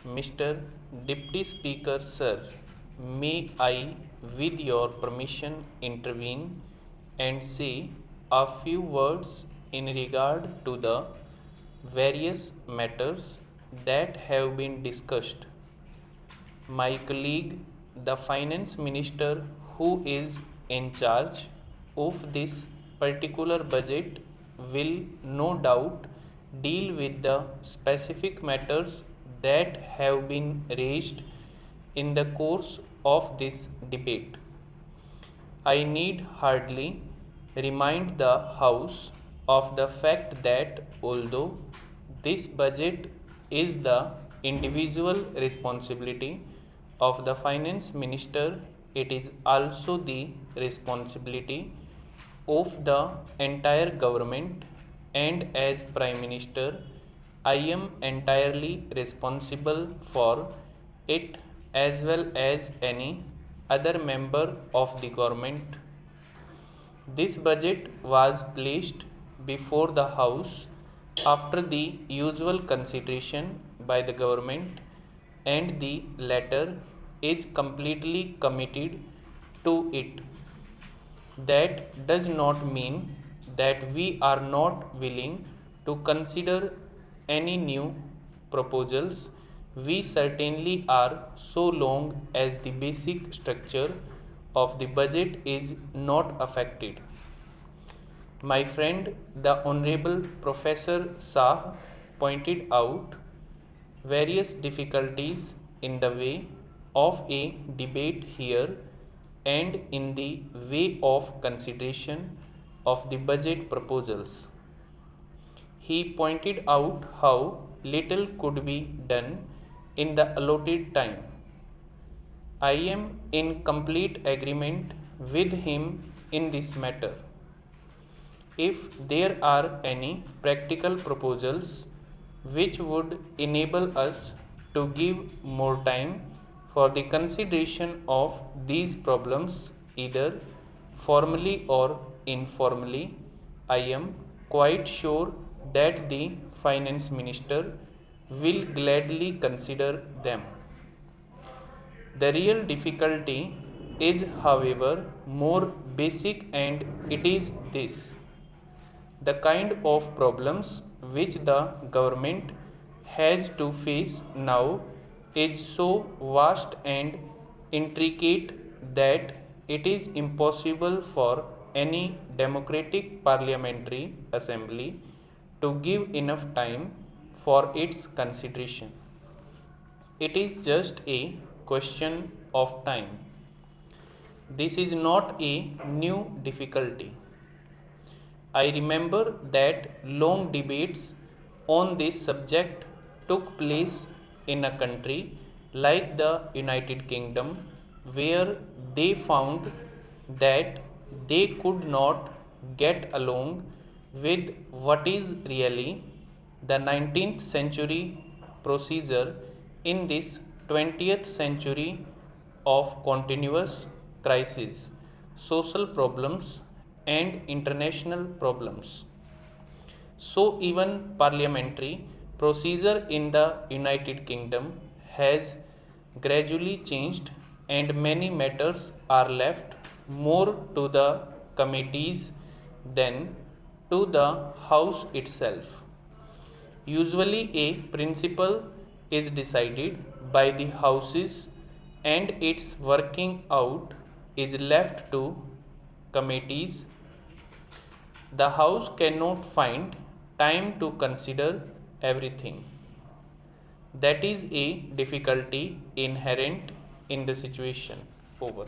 Mr. Deputy Speaker, sir, may I, with your permission, intervene and say a few words in regard to the various matters that have been discussed. My colleague, the Finance Minister, who is in charge of this particular budget, will no doubt deal with the specific matters that have been raised in the course of this debate. I need hardly remind the House of the fact that although this budget is the individual responsibility of the Finance Minister, it is also the responsibility of the entire government, and as Prime Minister, I am entirely responsible for it as well as any other member of the government. This budget was placed before the House after the usual consideration by the government, and the latter is completely committed to it. That does not mean that we are not willing to consider any new proposals. We certainly are, so long as the basic structure of the budget is not affected. My friend, the Honorable Professor Shah, pointed out various difficulties in the way of a debate here and in the way of consideration of the budget proposals. He pointed out how little could be done in the allotted time. I am in complete agreement with him in this matter. If there are any practical proposals which would enable us to give more time for the consideration of these problems, either formally or informally, I am quite sure that the Finance Minister will gladly consider them. The real difficulty is, however, more basic, and it is this: the kind of problems which the government has to face now is so vast and intricate that it is impossible for any democratic parliamentary assembly to give enough time for its consideration. It is just a question of time. This is not a new difficulty. I remember that long debates on this subject took place in a country like the United Kingdom, where they found that they could not get along with what is really the 19th century procedure in this 20th century of continuous crisis, social problems, and international problems. So, even parliamentary procedure in the United Kingdom has gradually changed, and many matters are left more to the committees than to the House itself. Usually, a principle is decided by the Houses, and its working out is left to committees. The House cannot find time to consider everything. That is a difficulty inherent in the situation. Over.